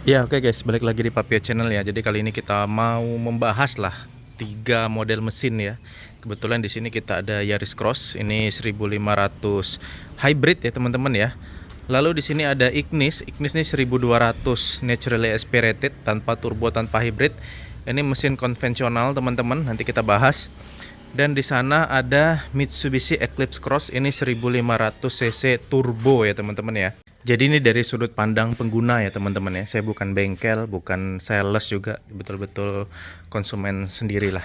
Ya oke guys, balik lagi di Papio Channel ya. Jadi kali ini kita mau membahas lah 3 model mesin ya. Kebetulan di sini kita ada Yaris Cross, ini 1500 hybrid ya teman-teman ya. Lalu di sini ada Ignis, Ignis ini 1200 naturally aspirated tanpa turbo tanpa hybrid. Ini mesin konvensional teman-teman, nanti kita bahas. Dan di sana ada Mitsubishi Eclipse Cross, ini 1500 cc turbo ya teman-teman ya. Jadi ini dari sudut pandang pengguna ya teman-teman ya. Saya bukan bengkel, bukan sales juga, betul-betul konsumen sendirilah.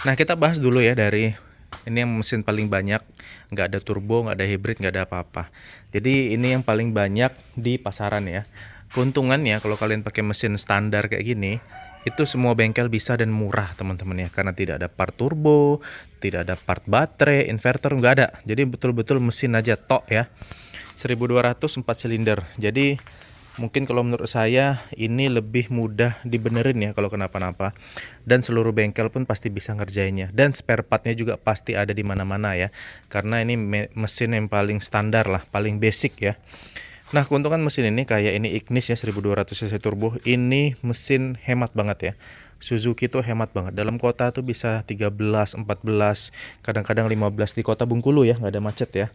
Nah kita bahas dulu ya dari ini yang mesin paling banyak, nggak ada turbo, nggak ada hybrid, nggak ada apa-apa. Jadi ini yang paling banyak di pasaran ya. Keuntungannya kalau kalian pakai mesin standar kayak gini, itu semua bengkel bisa dan murah teman-teman ya. Karena tidak ada part turbo, tidak ada part baterai, inverter nggak ada. Jadi betul-betul mesin aja tok ya. 1200 4 silinder. Jadi mungkin kalau menurut saya ini lebih mudah dibenerin ya kalau kenapa-napa. Dan seluruh bengkel pun pasti bisa ngerjainnya. Dan spare partnya juga pasti ada di mana-mana ya. Karena ini mesin yang paling standar lah, paling basic ya. Nah, keuntungan mesin ini kayak ini Ignis ya 1200 cc turbo. Ini mesin hemat banget ya. Suzuki tuh hemat banget. Dalam kota tuh bisa 13, 14, kadang-kadang 15 di kota Bengkulu ya, nggak ada macet ya.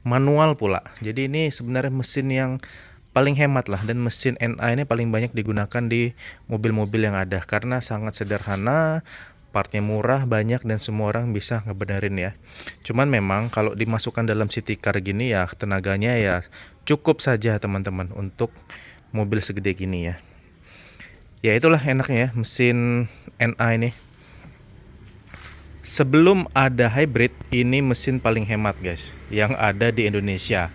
Manual pula. Jadi ini sebenarnya mesin yang paling hemat lah, dan mesin NA ini paling banyak digunakan di mobil-mobil yang ada karena sangat sederhana, partnya murah, banyak, dan semua orang bisa ngebenerin ya. Cuman memang kalau dimasukkan dalam city car gini ya tenaganya ya cukup saja teman-teman untuk mobil segede gini ya. Ya itulah enaknya ya mesin NA ini. Sebelum ada hybrid, ini mesin paling hemat guys yang ada di Indonesia.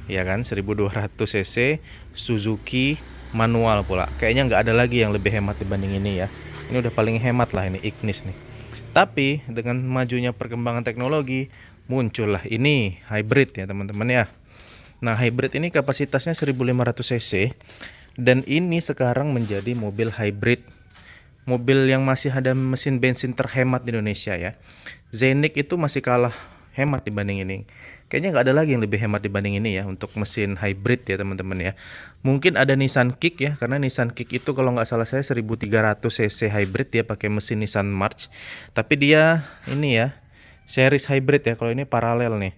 Ya kan, 1200 cc Suzuki manual pula. Kayaknya nggak ada lagi yang lebih hemat dibanding ini ya. Ini udah paling hemat lah ini Ignis nih. Tapi dengan majunya perkembangan teknologi, muncullah ini hybrid ya teman-teman ya. Nah, hybrid ini kapasitasnya 1500 cc dan ini sekarang menjadi mobil hybrid, mobil yang masih ada mesin bensin terhemat di Indonesia ya. Zenik itu masih kalah hemat dibanding ini. Kayaknya nggak ada lagi yang lebih hemat dibanding ini ya untuk mesin hybrid ya teman-teman ya. Mungkin ada Nissan Kick ya, karena Nissan Kick itu kalau nggak salah saya 1300 cc hybrid, dia pakai mesin Nissan March. Tapi dia ini ya series hybrid ya, kalau ini paralel nih.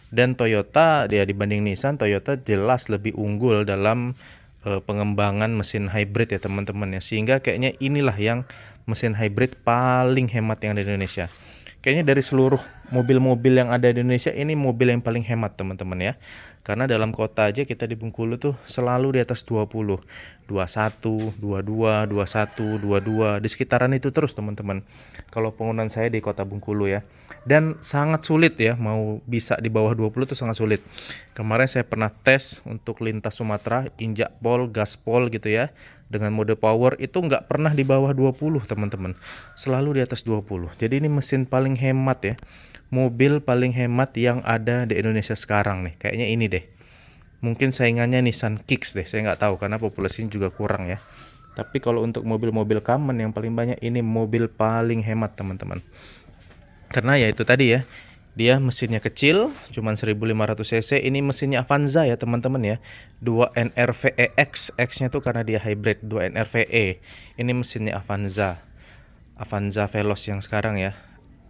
Dan Toyota dia dibanding Nissan, Toyota jelas lebih unggul dalam pengembangan mesin hybrid ya teman-teman ya. Sehingga kayaknya inilah yang mesin hybrid paling hemat yang ada di Indonesia. Kayaknya dari seluruh mobil-mobil yang ada di Indonesia, ini mobil yang paling hemat teman-teman ya. Karena dalam kota aja kita di Bengkulu tuh selalu di atas 20, 21, 22, 21, 22, di sekitaran itu terus teman-teman. Kalau penggunaan saya di kota Bengkulu ya. Dan sangat sulit ya, mau bisa di bawah 20 tuh sangat sulit. Kemarin saya pernah tes untuk lintas Sumatera, injak pol, gaspol gitu ya. Dengan mode power itu nggak pernah di bawah 20 teman-teman. Selalu di atas 20. Jadi ini mesin paling hemat ya. Mobil paling hemat yang ada di Indonesia sekarang nih. Kayaknya ini deh. Mungkin saingannya Nissan Kicks deh. Saya nggak tahu karena populasinya juga kurang ya. Tapi kalau untuk mobil-mobil common yang paling banyak, ini mobil paling hemat teman-teman. Karena ya itu tadi ya, dia mesinnya kecil, cuman 1500 cc. Ini mesinnya Avanza ya teman-teman ya. 2 NRVE X-nya tuh karena dia hybrid 2 NRVE. Ini mesinnya Avanza. Avanza Veloz yang sekarang ya.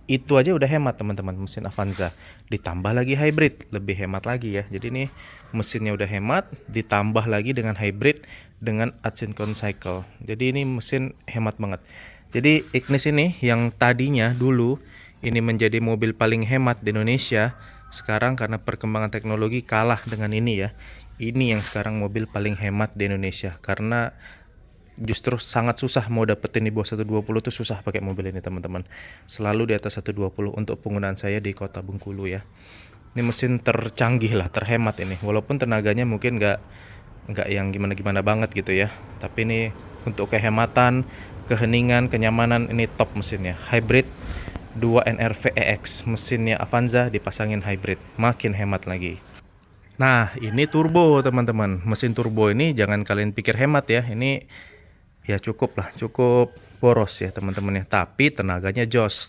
Itu aja udah hemat teman-teman, mesin Avanza. Ditambah lagi hybrid, lebih hemat lagi ya. Jadi ini mesinnya udah hemat, ditambah lagi dengan hybrid dengan asynchronous cycle. Jadi ini mesin hemat banget. Jadi Ignis ini yang tadinya dulu ini menjadi mobil paling hemat di Indonesia, sekarang karena perkembangan teknologi kalah dengan ini ya. Ini yang sekarang mobil paling hemat di Indonesia karena justru sangat susah mau dapetin di bawah 120 tuh, susah pakai mobil ini teman-teman. Selalu di atas 120 untuk penggunaan saya di kota Bengkulu ya. Ini mesin tercanggih lah, terhemat ini. Walaupun tenaganya mungkin nggak yang gimana-gimana banget gitu ya. Tapi ini untuk kehematan, keheningan, kenyamanan, ini top mesinnya. Hybrid 2 NRVE X, mesinnya Avanza dipasangin hybrid, makin hemat lagi. Nah, ini turbo teman-teman. Mesin turbo ini jangan kalian pikir hemat ya. Ini ya cukup lah, cukup boros ya teman-teman ya. Tapi tenaganya jos.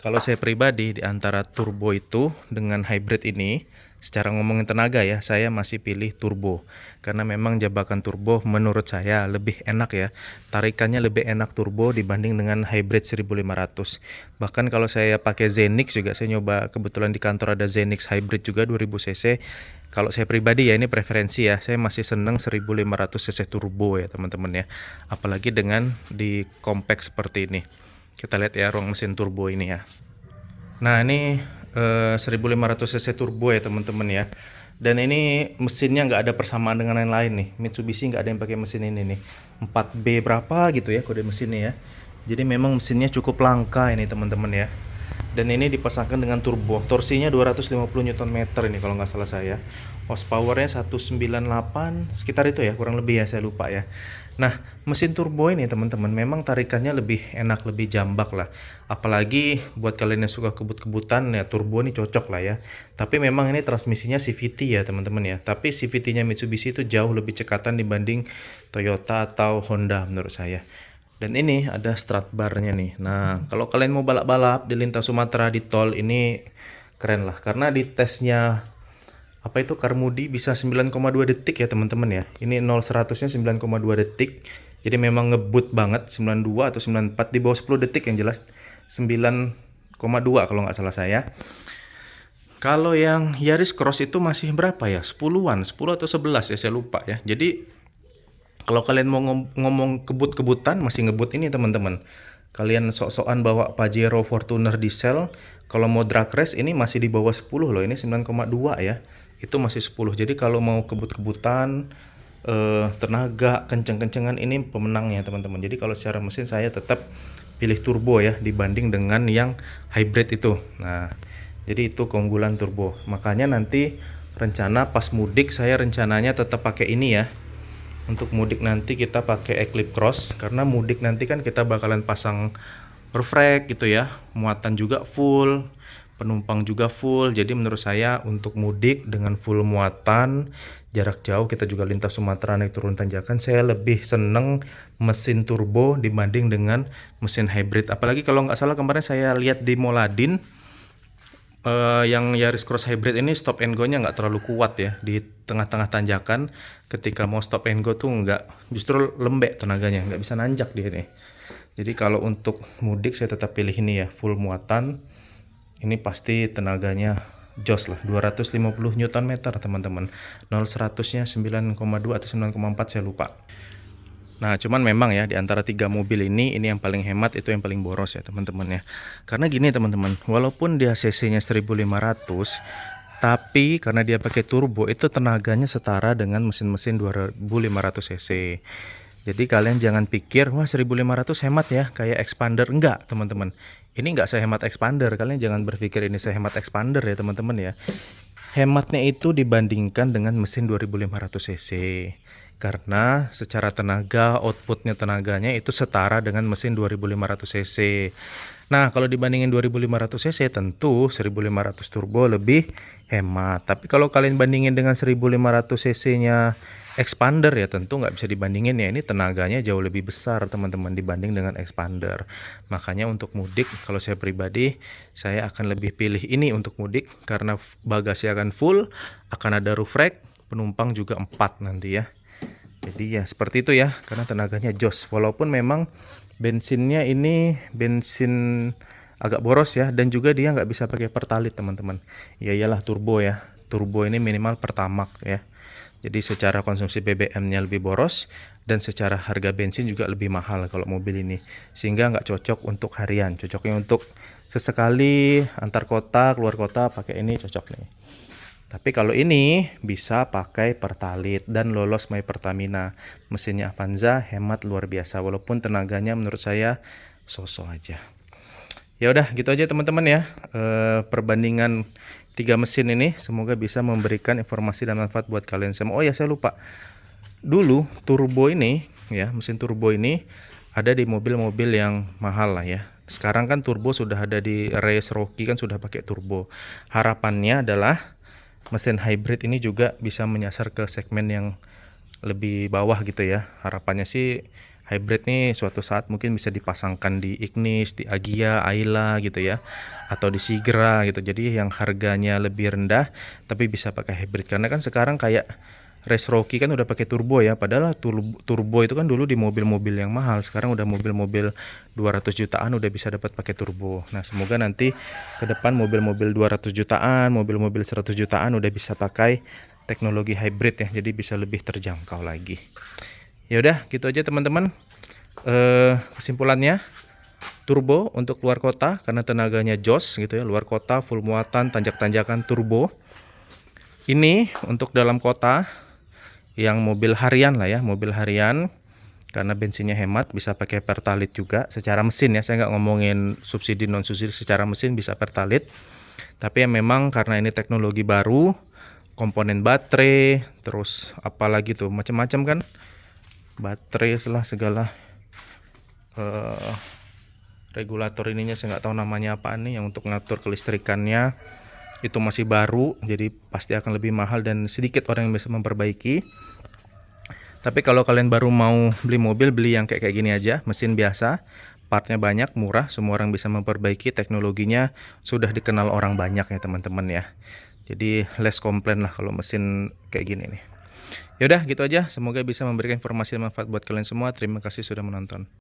Kalau saya pribadi di antara turbo itu dengan hybrid ini, secara ngomongin tenaga ya, saya masih pilih turbo. Karena memang jebakan turbo menurut saya lebih enak ya. Tarikannya lebih enak turbo dibanding dengan hybrid 1500. Bahkan kalau saya pakai Zenix juga, saya nyoba, kebetulan di kantor ada Zenix hybrid juga 2000 cc. Kalau saya pribadi ya, ini preferensi ya, saya masih seneng 1500 cc turbo ya teman-teman ya. Apalagi dengan di compact seperti ini. Kita lihat ya ruang mesin turbo ini ya. Nah ini 1500 cc turbo ya teman-teman ya. Dan ini mesinnya nggak ada persamaan dengan yang lain nih. Mitsubishi nggak ada yang pakai mesin ini nih. 4B berapa gitu ya kode mesinnya ya. Jadi memang mesinnya cukup langka ini teman-teman ya. Dan ini dipasangkan dengan turbo. Torsinya 250 Nm ini kalau nggak salah saya. Horsepowernya 198 sekitar itu ya, kurang lebih ya, saya lupa ya. Nah, mesin turbo ini teman-teman memang tarikannya lebih enak, lebih jambak lah. Apalagi buat kalian yang suka kebut-kebutan ya, turbo ini cocok lah ya. Tapi memang ini transmisinya CVT ya teman-teman ya. Tapi CVT-nya Mitsubishi itu jauh lebih cekatan dibanding Toyota atau Honda menurut saya. Dan ini ada strut barnya nih. Nah, kalau kalian mau balap-balap di lintas Sumatera di tol ini keren lah. Karena di tesnya apa itu Carmudi bisa 9,2 detik ya teman-teman ya. Ini 0-100-nya 9,2 detik. Jadi memang ngebut banget, 92 atau 94, di bawah 10 detik yang jelas 9,2 kalau nggak salah saya. Kalau yang Yaris Cross itu masih berapa ya? 10-an, 10 atau 11 ya, saya lupa ya. Jadi kalau kalian mau ngomong kebut-kebutan, masih ngebut ini teman-teman. Kalian sok-sokan bawa Pajero Fortuner diesel, kalau mau drag race ini masih di bawah 10 loh, ini 9,2 ya. Itu masih 10. Jadi kalau mau kebut-kebutan, tenaga, kenceng-kencengan, ini pemenangnya teman-teman. Jadi kalau secara mesin saya tetap pilih turbo ya dibanding dengan yang hybrid itu. Nah, jadi itu keunggulan turbo. Makanya nanti rencana pas mudik saya rencananya tetap pakai ini ya. Untuk mudik nanti kita pakai Eclipse Cross, karena mudik nanti kan kita bakalan pasang roof rack gitu ya, muatan juga full, penumpang juga full. Jadi menurut saya untuk mudik dengan full muatan, jarak jauh, kita juga lintas Sumatera naik turun tanjakan, saya lebih seneng mesin turbo dibanding dengan mesin hybrid. Apalagi kalau nggak salah kemarin saya lihat di Moladin, yang Yaris Cross Hybrid ini stop and go-nya nggak terlalu kuat ya di tengah-tengah tanjakan. Ketika mau stop and go tuh nggak, justru lembek tenaganya, nggak bisa nanjak dia nih. Jadi kalau untuk mudik saya tetap pilih ini ya, full muatan. Ini pasti tenaganya jos lah, 250 Nm teman-teman. 0-100-nya 9,2 atau 9,4 saya lupa. Nah, cuman memang ya di antara 3 mobil ini yang paling hemat, itu yang paling boros ya teman-teman ya. Karena gini teman-teman, walaupun dia cc-nya 1500, tapi karena dia pakai turbo itu tenaganya setara dengan mesin-mesin 2500 cc. Jadi kalian jangan pikir wah 1500 hemat ya kayak Expander, enggak teman-teman. Ini enggak sehemat Expander, kalian jangan berpikir ini sehemat Expander ya teman-teman ya. Hematnya itu dibandingkan dengan mesin 2500 cc. Karena secara tenaga, outputnya tenaganya itu setara dengan mesin 2500 cc. Nah, kalau dibandingin 2500 cc tentu 1500 turbo lebih hemat. Tapi kalau kalian bandingin dengan 1500 cc-nya Expander ya tentu nggak bisa dibandingin ya. Ini tenaganya jauh lebih besar teman-teman dibanding dengan Expander. Makanya untuk mudik, kalau saya pribadi, saya akan lebih pilih ini untuk mudik. Karena bagasi akan full, akan ada roof rack, penumpang juga 4 nanti ya. Jadi ya seperti itu ya, karena tenaganya jos. Walaupun memang bensinnya ini bensin agak boros ya, dan juga dia nggak bisa pakai pertalit teman-teman. Ya iyalah turbo ya, turbo ini minimal Pertamax ya. Jadi secara konsumsi BBM-nya lebih boros, dan secara harga bensin juga lebih mahal kalau mobil ini. Sehingga nggak cocok untuk harian, cocoknya untuk sesekali antar kota, keluar kota pakai ini cocok nih. Tapi kalau ini bisa pakai pertalit dan lolos My Pertamina. Mesinnya Avanza hemat luar biasa, walaupun tenaganya menurut saya sosok aja. Ya udah gitu aja teman-teman ya. Perbandingan 3 mesin ini semoga bisa memberikan informasi dan manfaat buat kalian semua. Oh ya saya lupa. Dulu turbo ini ya, mesin turbo ini ada di mobil-mobil yang mahal lah ya. Sekarang kan turbo sudah ada di Race Rocky, kan sudah pakai turbo. Harapannya adalah mesin hybrid ini juga bisa menyasar ke segmen yang lebih bawah gitu ya. Harapannya sih hybrid nih suatu saat mungkin bisa dipasangkan di Ignis, di Agia, Ayla gitu ya, atau di Sigra gitu. Jadi yang harganya lebih rendah tapi bisa pakai hybrid, karena kan sekarang kayak Race Rocky kan udah pakai turbo ya, padahal turbo itu kan dulu di mobil-mobil yang mahal, sekarang udah mobil-mobil 200 jutaan udah bisa dapat pakai turbo. Nah, semoga nanti ke depan mobil-mobil 200 jutaan, mobil-mobil 100 jutaan udah bisa pakai teknologi hybrid ya, jadi bisa lebih terjangkau lagi. Ya udah, gitu aja teman-teman. Kesimpulannya, turbo untuk luar kota karena tenaganya jos gitu ya, luar kota full muatan, tanjak-tanjakan turbo. Ini untuk dalam kota yang mobil harian lah ya, mobil harian karena bensinnya hemat, bisa pakai pertalite juga secara mesin ya, saya nggak ngomongin subsidi non subsidi, secara mesin bisa pertalite. Tapi ya memang karena ini teknologi baru, komponen baterai, terus apalagi tuh macam-macam kan, baterai lah segala regulator ininya saya nggak tahu namanya apa nih, yang untuk ngatur kelistrikannya itu masih baru, jadi pasti akan lebih mahal dan sedikit orang yang bisa memperbaiki. Tapi kalau kalian baru mau beli mobil, beli yang kayak gini aja, mesin biasa, partnya banyak, murah, semua orang bisa memperbaiki, teknologinya sudah dikenal orang banyak ya teman-teman ya. Jadi less komplain lah kalau mesin kayak gini nih. Yaudah gitu aja, semoga bisa memberikan informasi dan manfaat buat kalian semua. Terima kasih sudah menonton.